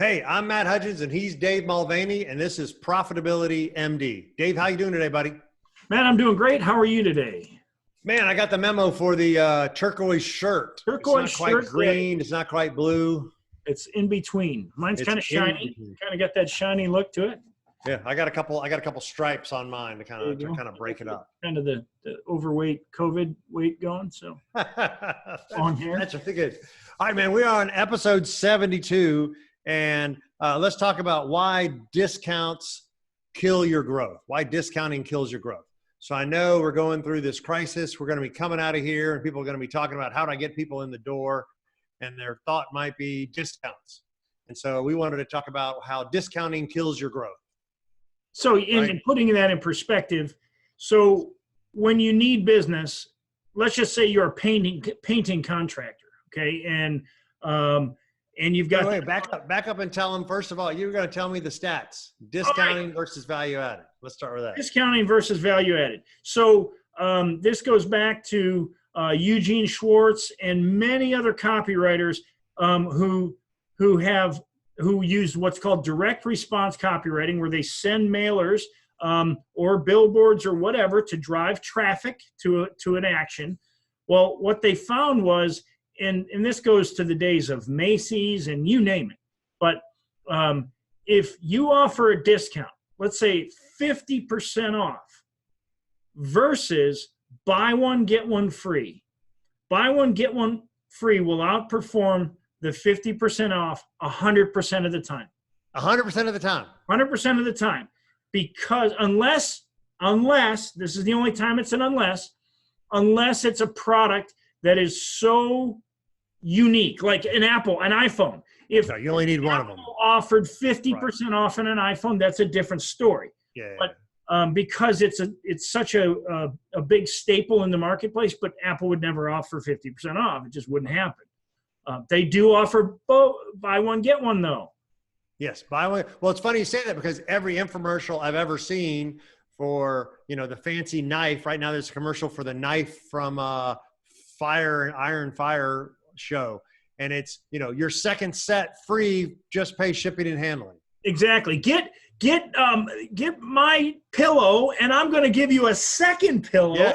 Hey, I'm Matt Hudgins, and he's Dave Mulvaney, and this is Profitability MD. Dave, how you doing today, buddy? Matt, I'm doing great. How are you today? Man, I got the memo for the turquoise shirt. Turquoise it's not quite shirt, green. yeah. It's not quite blue. It's in between. Mine's It's kind of in shiny. between. Kind of got that shiny look to it. Yeah, I got a couple stripes on mine to kind There you go. of break it up. Kind of the overweight COVID weight going. So on here. That's really good. All right, man. We are on episode 72, and let's talk about why discounts kill your growth. Why discounting kills your growth. So I know we're going through this crisis. We're going to be coming out of here, and people are going to be talking about how do I get people in the door, and their thought might be discounts. And so we wanted to talk about how discounting kills your growth. So in putting that in perspective, so when you need business, let's just say you're a painting contractor, okay, and you've got wait, back up and tell them, first of all, you're going to tell me the stats, discounting versus value added. Let's start with that. Discounting versus value added. So this goes back to Eugene Schwartz and many other copywriters who use what's called direct response copywriting, where they send mailers or billboards or whatever to drive traffic to an action. Well, what they found was, and this goes to the days of Macy's and you name it, but if you offer a discount, let's say 50% off versus buy one, get one free, buy one, get one free will outperform the 50% off 100% of the time. 100% of the time. 100% of the time. Because unless, this is the only time it's an unless it's a product that is so unique, like an Apple, an iPhone. If you only need one of them. Offered 50% off on an iPhone, that's a different story. Yeah. But because it's such a big staple in the marketplace, but Apple would never offer 50% off. It just wouldn't happen. They do offer buy one, get one, though. Yes, buy one. Well, it's funny you say that because every infomercial I've ever seen for, the fancy knife, right now there's a commercial for the knife from Iron Fire show. And it's, your second set free, just pay shipping and handling. Exactly. Get my pillow and I'm going to give you a second pillow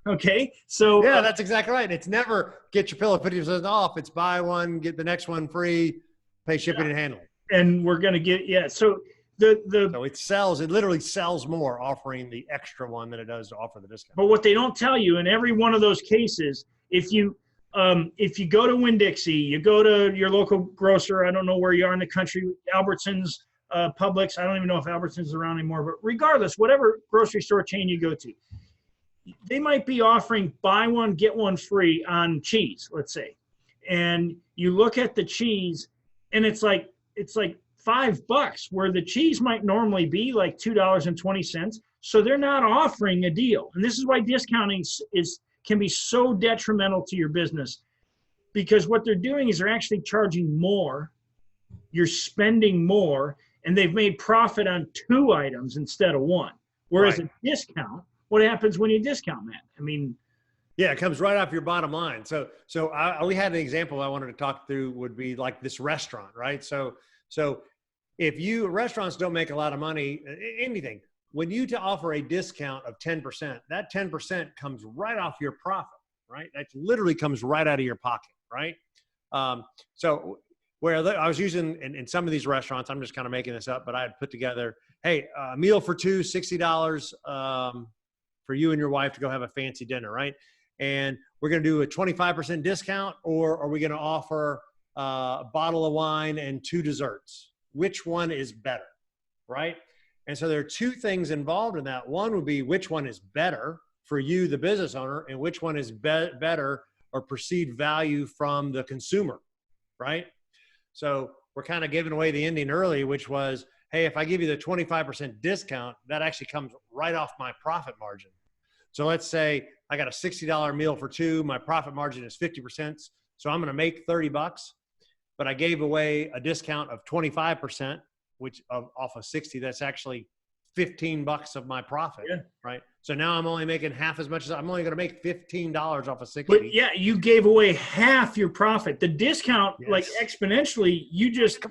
Okay, so yeah, that's exactly right. It's never get your pillow 50% off. It's buy one, get the next one free, pay shipping and handling. And we're gonna get So so it sells. It literally sells more offering the extra one than it does to offer the discount. But what they don't tell you in every one of those cases, if you go to Winn-Dixie, you go to your local grocer. I don't know where you are in the country, Albertsons, Publix. I don't even know if Albertsons is around anymore. But regardless, whatever grocery store chain you go to, they might be offering buy one, get one free on cheese, let's say. And you look at the cheese and it's like $5, where the cheese might normally be like $2.20. So they're not offering a deal. And this is why discounting can be so detrimental to your business, because what they're doing is they're actually charging more. You're spending more, and they've made profit on 2 items instead of 1. Whereas a discount, what happens when you discount that? I mean, yeah, it comes right off your bottom line. So we had an example I wanted to talk through would be like this restaurant, right? So if restaurants don't make a lot of money, anything, when you to offer a discount of 10%, that 10% comes right off your profit, right? That literally comes right out of your pocket, right? So where I was using in some of these restaurants, I'm just kind of making this up, but I had put together, hey, a meal for 2, $60, for you and your wife to go have a fancy dinner, right? And we're going to do a 25% discount, or are we going to offer a bottle of wine and 2 desserts? Which one is better, right? And so there are 2 things involved in that. One would be which one is better for you, the business owner, and which one is better or perceived value from the consumer, right? So we're kind of giving away the ending early, which was, hey, if I give you the 25% discount, that actually comes right off my profit margin. So let's say I got a $60 meal for 2. My profit margin is 50%. So I'm going to make $30, but I gave away a discount of 25%, which off of 60, that's actually $15 of my profit, right? So now I'm only making half as much as I'm only going to make $15 off of 60. But yeah, you gave away half your profit. The discount, Yes. like exponentially, you just.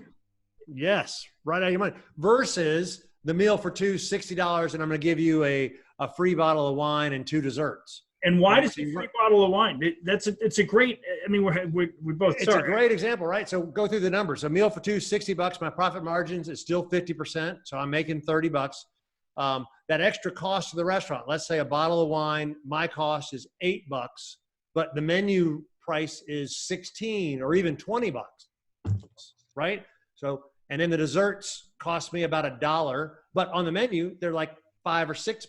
Yes, right out of your money. Versus the meal for two, $60, and I'm going to give you a free bottle of wine and 2 desserts. And why does a free bottle of wine? It's a great. I mean, we both. It's a great example, right? So go through the numbers. A meal for two, $60. My profit margins is still 50%, so I'm making $30. That extra cost to the restaurant, let's say a bottle of wine, my cost is $8, but the menu price is 16 or even $20, right? So, and then the desserts cost me about $1, but on the menu, they're like $5 or $6,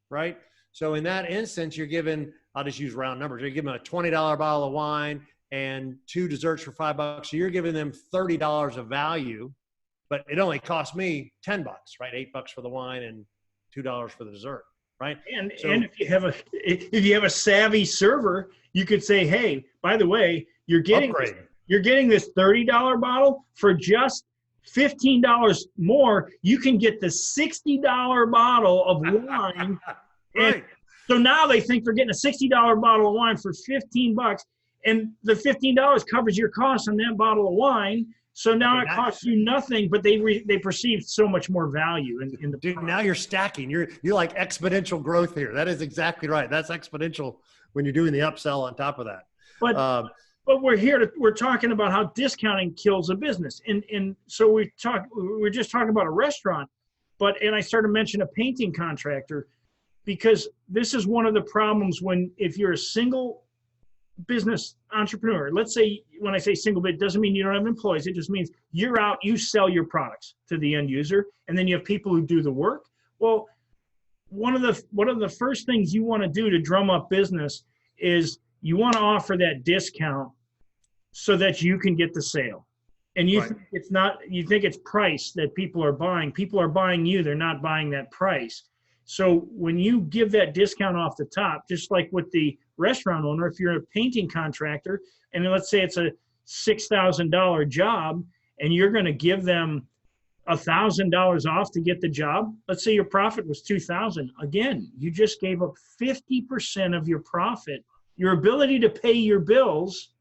right? So in that instance, you're given, I'll just use round numbers. You're giving them a $20 bottle of wine and 2 desserts for $5. So you're giving them $30 of value, but it only cost me $10, right? $8 for the wine and $2 for the dessert, right? And if you have a savvy server, you could say, hey, by the way, you're getting this $30 bottle for just $15 more. You can get the $60 bottle of wine. Right. And so now they think they're getting a $60 bottle of wine for $15, and the $15 covers your cost on that bottle of wine. So now it costs you nothing, but they perceive so much more value in the dude. Now you're stacking. You're like exponential growth here. That is exactly right. That's exponential when you're doing the upsell on top of that. But we're talking about how discounting kills a business, and so we're just talking about a restaurant, and I started mentioning a painting contractor, because this is one of the problems if you're a single business entrepreneur. Let's say, when I say single bit, doesn't mean you don't have employees. It just means you're out, you sell your products to the end user, and then you have people who do the work. Well, one of the first things you want to do to drum up business is you want to offer that discount so that you can get the sale. And you think it's price that people are buying. People are buying you, they're not buying that price. So when you give that discount off the top, just like with the restaurant owner, if you're a painting contractor, and let's say it's a $6,000 job, and you're going to give them $1,000 off to get the job, let's say your profit was $2,000. Again, you just gave up 50% of your profit. Your ability to pay your bills,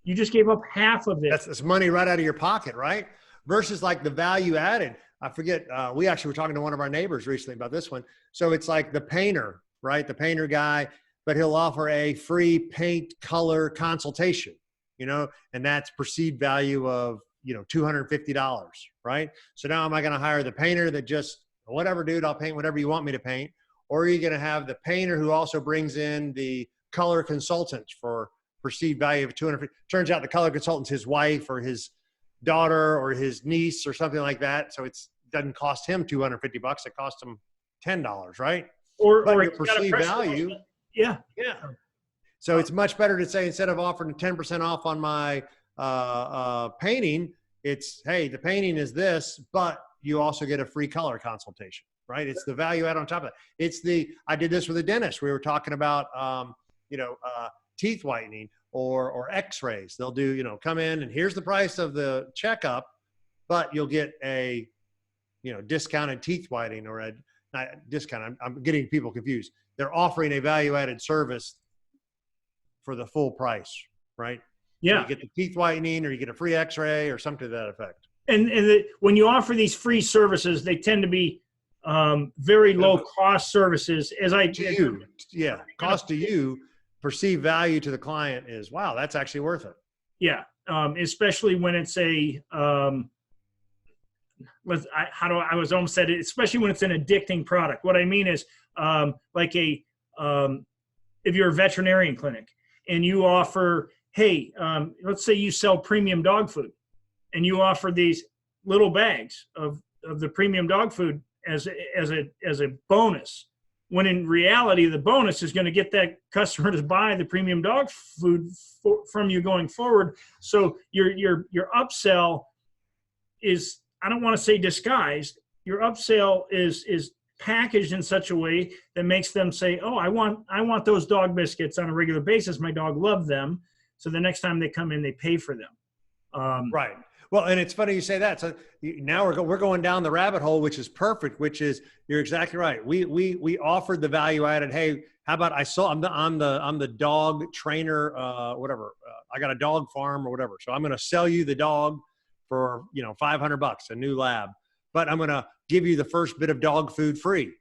you just gave up half of it. That's money right out of your pocket, right? Versus like the value added. I forget, we actually were talking to one of our neighbors recently about this one. So it's like the painter, right? The painter guy, but he'll offer a free paint color consultation, and that's perceived value of, $250, right? So now am I going to hire the painter that just, whatever, dude, I'll paint whatever you want me to paint? Or are you going to have the painter who also brings in the color consultant for perceived value of $250? Turns out the color consultant's his wife or his daughter or his niece or something like that. So it doesn't cost him $250. It costs him $10, right? Or perceived value. Yeah. So it's much better to say, instead of offering 10% off on my painting, it's, hey, the painting is this, but you also get a free color consultation, right? It's the value add on top of it. I did this with a dentist. We were talking about, teeth whitening or x-rays. They'll do, come in and here's the price of the checkup, but you'll get a, discounted teeth whitening or not discount. I'm getting people confused. They're offering a value-added service for the full price, right? Yeah. So you get the teeth whitening, or you get a free x-ray or something to that effect. And when you offer these free services, they tend to be very low cost services. Cost to you, perceived value to the client is, wow, that's actually worth it. Yeah. Especially when it's especially when it's an addicting product. What I mean is, if you're a veterinarian clinic and you offer, hey, let's say you sell premium dog food, and you offer these little bags of the premium dog food as a bonus, when in reality the bonus is going to get that customer to buy the premium dog food from you going forward. So your upsell is, I don't want to say disguised, your upsell is packaged in such a way that makes them say, oh, I want those dog biscuits on a regular basis. My dog loved them. So the next time they come in, they pay for them. Right. Well, and it's funny you say that. So now we're going down the rabbit hole, which is perfect. Which is, you're exactly right. We offered the value added. Hey, how about I'm the dog trainer, whatever. I got a dog farm or whatever. So I'm going to sell you the dog for $500, a new lab. But I'm going to give you the first bit of dog food free.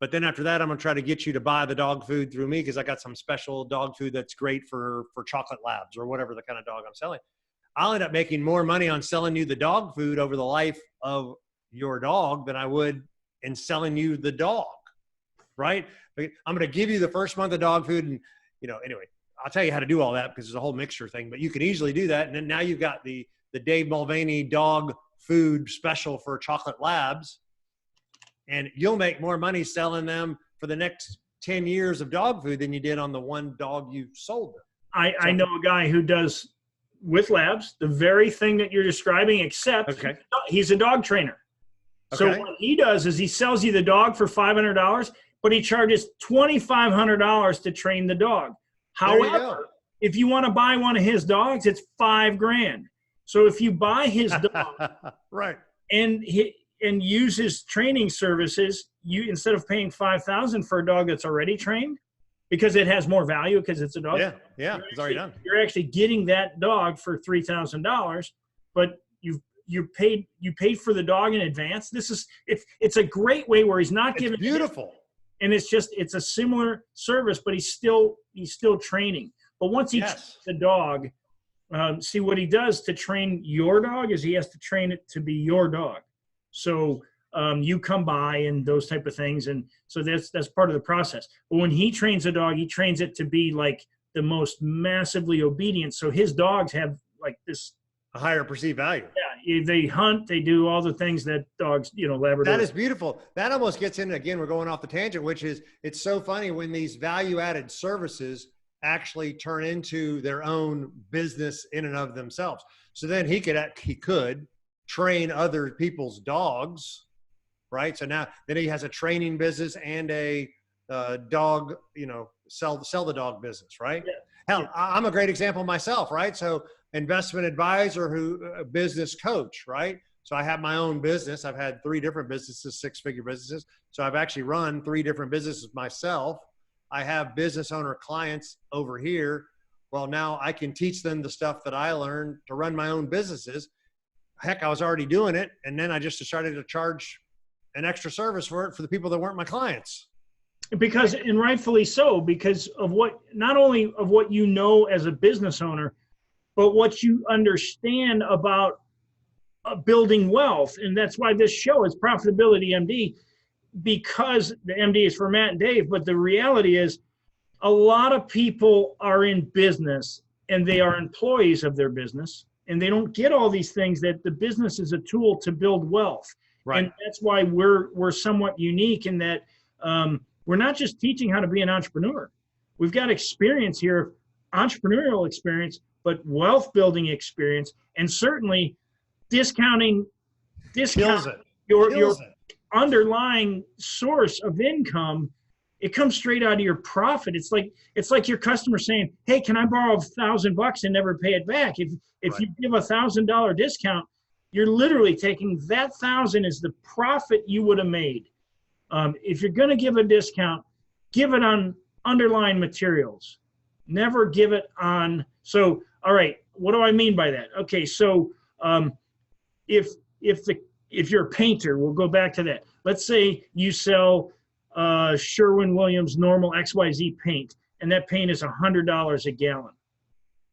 But then after that, I'm going to try to get you to buy the dog food through me because I got some special dog food that's great for chocolate labs or whatever the kind of dog I'm selling. I'll end up making more money on selling you the dog food over the life of your dog than I would in selling you the dog, right? I'm going to give you the first month of dog food. And, anyway, I'll tell you how to do all that because it's a whole mixture thing, but you can easily do that. And then now you've got the Dave Mulvaney dog food special for chocolate labs. And you'll make more money selling them for the next 10 years of dog food than you did on the one dog you sold them. I know a guy who does with labs the very thing that you're describing, except he's a dog trainer. So what he does is he sells you the dog for $500, but he charges $2,500 to train the dog. However, if you want to buy one of his dogs, it's $5,000. So if you buy his dog right, and use his training services, you, instead of paying $5,000 for a dog that's already trained, because it has more value because it's a dog. Yeah, it's already done. You're actually getting that dog for $3,000, but you paid for the dog in advance. It's a great way where he's not giving beautiful. And it's a similar service, but he's still training. But once he trains the dog, see what he does to train your dog is he has to train it to be your dog. So you come by and those type of things. And so that's part of the process. But when he trains a dog, he trains it to be like the most massively obedient. So his dogs have like this a higher perceived value. Yeah. They hunt, they do all the things that dogs, Labrador. That is beautiful. That almost gets in, again, we're going off the tangent, which is, it's so funny when these value added services actually turn into their own business in and of themselves. So then he could train other people's dogs, right? So now then he has a training business and a dog, sell the dog business, right? Yeah. Hell, I'm a great example myself, right? So investment advisor business coach, right? So I have my own business. I've had 3 different businesses, 6-figure businesses. So I've actually run 3 different businesses myself. I have business owner clients over here. Well, now I can teach them the stuff that I learned to run my own businesses. Heck, I was already doing it. And then I just started to charge an extra service for it for the people that weren't my clients. Because, and rightfully so, because of not only of what you know as a business owner, but what you understand about building wealth. And that's why this show is Profitability MD, because the MD is for Matt and Dave. But the reality is a lot of people are in business and they are employees of their business, and they don't get all these things, that the business is a tool to build wealth. Right. And that's why we're somewhat unique in that we're not just teaching how to be an entrepreneur. We've got experience here, entrepreneurial experience, but wealth building experience, and certainly discount your underlying source of income. It comes straight out of your profit. It's like your customer saying, "Hey, can I borrow $1,000 and never pay it back?" If you give $1,000 discount, you're literally taking that 1,000 as the profit you would have made. If you're going to give a discount, give it on underlying materials. Never give it on. So, all right, what do I mean by that? Okay, so if you're a painter, we'll go back to that. Let's say you sell Sherwin-Williams normal XYZ paint, and that paint is $100 a gallon.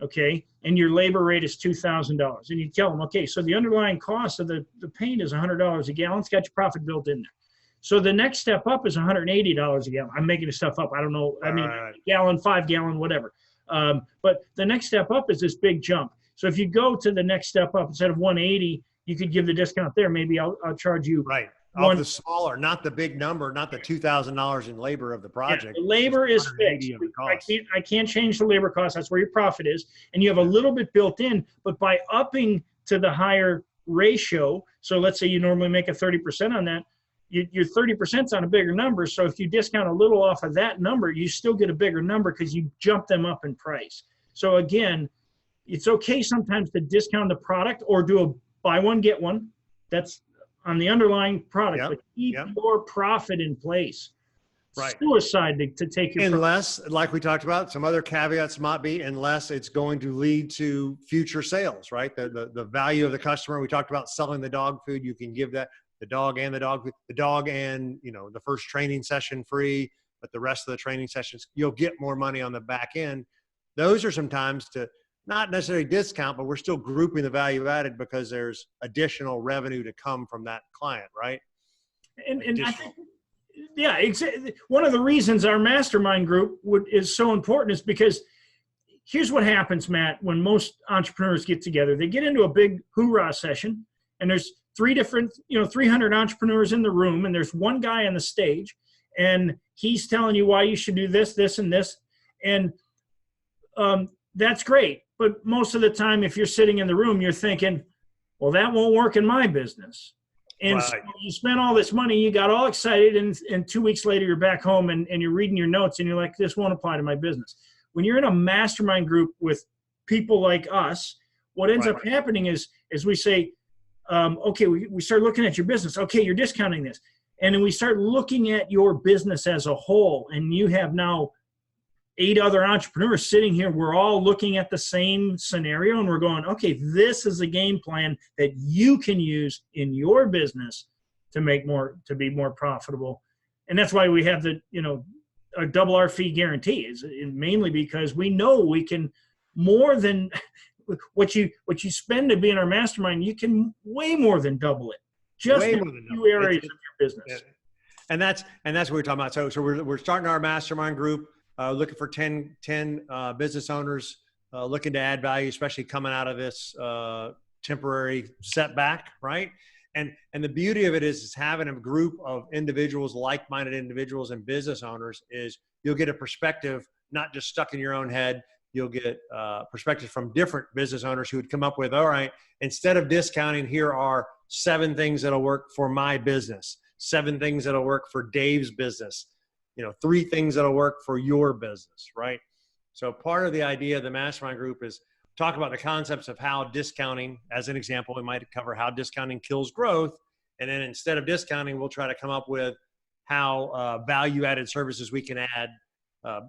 Okay, and your labor rate is $2,000, and you tell them, okay, so the underlying cost of the paint is $100 a gallon. It's got your profit built in there. So the next step up is $180 a gallon. I'm making this stuff up. I don't know. I mean, a gallon, 5 gallon, whatever. But the next step up is this big jump. So if you go to the next step up, instead of 180, you could give the discount there. Maybe I'll charge you. Right. Off the smaller, not the big number, not the $2,000 in labor of the project. Yeah, the labor is fixed. I can't change the labor cost. That's where your profit is. And you have a little bit built in, but by upping to the higher ratio, so let's say you normally make a 30% on that, your 30% is on a bigger number. So if you discount a little off of that number, you still get a bigger number because you jump them up in price. So again, it's okay sometimes to discount the product or do a buy one, get one. That's on the underlying product, Yep. but keep Yep. your profit in place. Right. Suicide to take your Unless, like we talked about, some other caveats might be, unless it's going to lead to future sales, right? The value of the customer. We talked about selling the dog food. You can give that the dog and the first training session free, but the rest of the training sessions, you'll get more money on the back end. Those are some times to not necessarily discount, but we're still grouping the value added because there's additional revenue to come from that client, right? And I think, yeah, exactly. One of the reasons our mastermind group is so important is because here's what happens, Matt, when most entrepreneurs get together. They get into a big hoorah session, and there's 300 entrepreneurs in the room, and there's one guy on the stage, and he's telling you why you should do this, this, and this. And that's great. But most of the time, if you're sitting in the room, you're thinking, well, that won't work in my business. And right. So you spent all this money, you got all excited, and 2 weeks later, you're back home and you're reading your notes, and you're like, this won't apply to my business. When you're in a mastermind group with people like us, what ends up happening is we say, okay, we start looking at your business. Okay, you're discounting this. And then we start looking at your business as a whole, and you have now 8 other entrepreneurs sitting here. We're all looking at the same scenario, and we're going, okay, this is a game plan that you can use in your business to be more profitable. And that's why we have a double our fee guarantee, is mainly because we know we can more than what you spend to be in our mastermind. You can way more than double it, just in a few areas of your business. And that's what we're talking about. So we're starting our mastermind group. Looking for 10 business owners looking to add value, especially coming out of this temporary setback, right? And the beauty of it is having a group of individuals, like-minded individuals and business owners, is you'll get a perspective, not just stuck in your own head. You'll get perspectives from different business owners who would come up with, all right, instead of discounting, here are 7 things that'll work for my business, 7 things that'll work for Dave's business, 3 things that'll work for your business, right? So part of the idea of the mastermind group is talk about the concepts of how discounting, as an example, we might cover how discounting kills growth. And then instead of discounting, we'll try to come up with how value-added services we can add,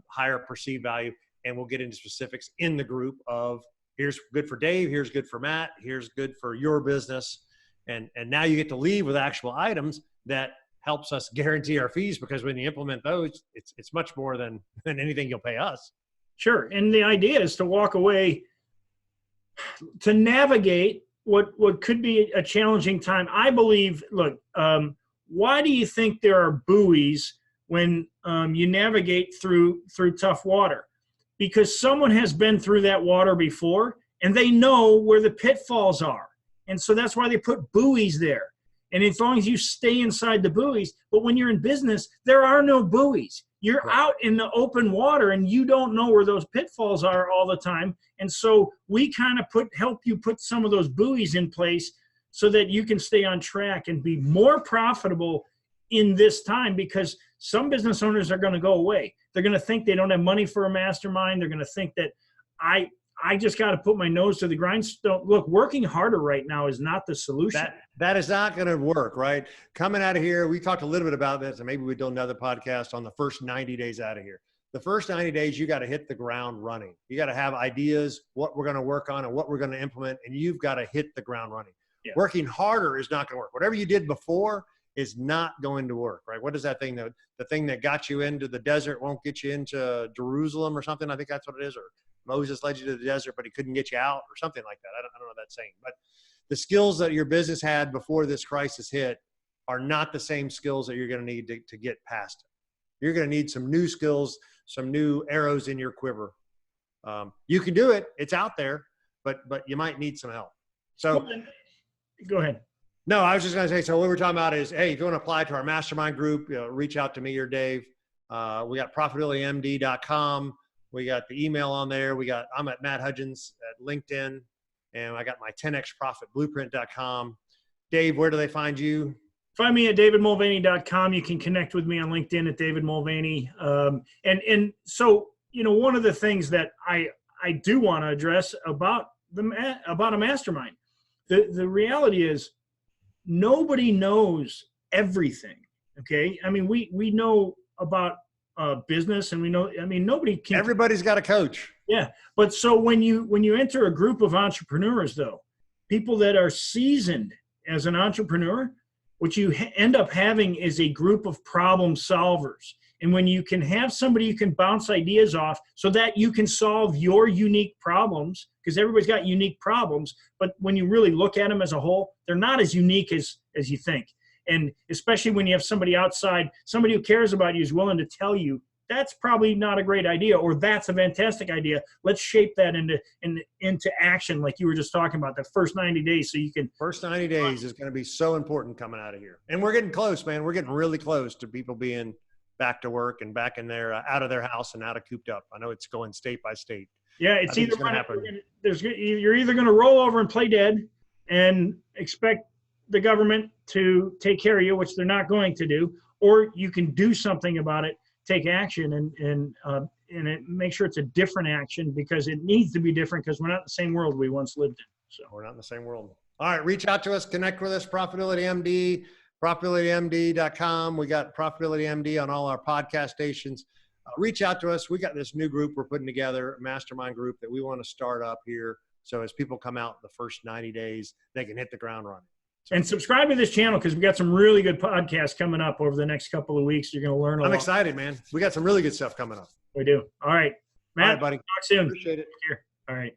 higher perceived value. And we'll get into specifics in the group of here's good for Dave, here's good for Matt, here's good for your business. And now you get to leave with actual items that helps us guarantee our fees, because when you implement those, it's much more than anything you'll pay us. Sure. And the idea is to walk away, to navigate what could be a challenging time. I believe, look, why do you think there are buoys when you navigate through tough water? Because someone has been through that water before, and they know where the pitfalls are. And so that's why they put buoys there. And as long as you stay inside the buoys, but when you're in business, there are no buoys. You're out in the open water, and you don't know where those pitfalls are all the time. And so we kind of help you put some of those buoys in place so that you can stay on track and be more profitable in this time, because some business owners are going to go away. They're going to think they don't have money for a mastermind. They're going to think that I just got to put my nose to the grindstone. Look, working harder right now is not the solution. That is not going to work, right? Coming out of here, we talked a little bit about this, and maybe we'll do another podcast on the first 90 days out of here. The first 90 days, you got to hit the ground running. You got to have ideas, what we're going to work on and what we're going to implement, and you've got to hit the ground running. Yeah. Working harder is not going to work. Whatever you did before is not going to work, right? What is that thing, the thing that got you into the desert won't get you into Jerusalem or something? I think that's what it is. Or Moses led you to the desert, but he couldn't get you out, or something like that. I don't know that saying. But the skills that your business had before this crisis hit are not the same skills that you're going to need to get past it. You're going to need some new skills, some new arrows in your quiver. You can do it. It's out there, but you might need some help. So go ahead. No, I was just going to say, so what we're talking about is, hey, if you want to apply to our mastermind group, reach out to me or Dave. We got profitabilitymd.com. We got the email on there. I'm at Matt Hudgins at LinkedIn, and I got my 10xprofitblueprint.com. Dave, where do they find you? Find me at davidmulvaney.com. You can connect with me on LinkedIn at David Mulvaney. And so, one of the things that I do want to address about a mastermind. The reality is nobody knows everything. Okay. I mean, we know about business, and we know, I mean, nobody can. Everybody's got a coach. Yeah. But so when you enter a group of entrepreneurs, though, people that are seasoned as an entrepreneur, what you end up having is a group of problem solvers. And when you can have somebody you can bounce ideas off so that you can solve your unique problems, because everybody's got unique problems, but when you really look at them as a whole, they're not as unique as you think. And especially when you have somebody outside, somebody who cares about you is willing to tell you, that's probably not a great idea, or that's a fantastic idea. Let's shape that into action, like you were just talking about, the first 90 days. So you can. First 90 days is going to be so important coming out of here. And we're getting close, man. We're getting really close to people being back to work and back in their, out of their house and out of cooped up. I know it's going state by state. Yeah, it's either going to happen. You're either going to roll over and play dead and expect the government to take care of you, which they're not going to do, or you can do something about it, take action, and make sure it's a different action, because it needs to be different, because we're not in the same world we once lived in. So we're not in the same world. All right, reach out to us, connect with us, Profitability MD, profitabilitymd.com. We got Profitability MD on all our podcast stations. Reach out to us. We got this new group we're putting together, a mastermind group that we want to start up here. So as people come out the first 90 days, they can hit the ground running. And subscribe to this channel, because we got some really good podcasts coming up over the next couple of weeks. You're going to learn a lot. I'm excited, man. We got some really good stuff coming up. We do. All right, Matt. All right, buddy. Talk soon. Appreciate it. Take care. All right.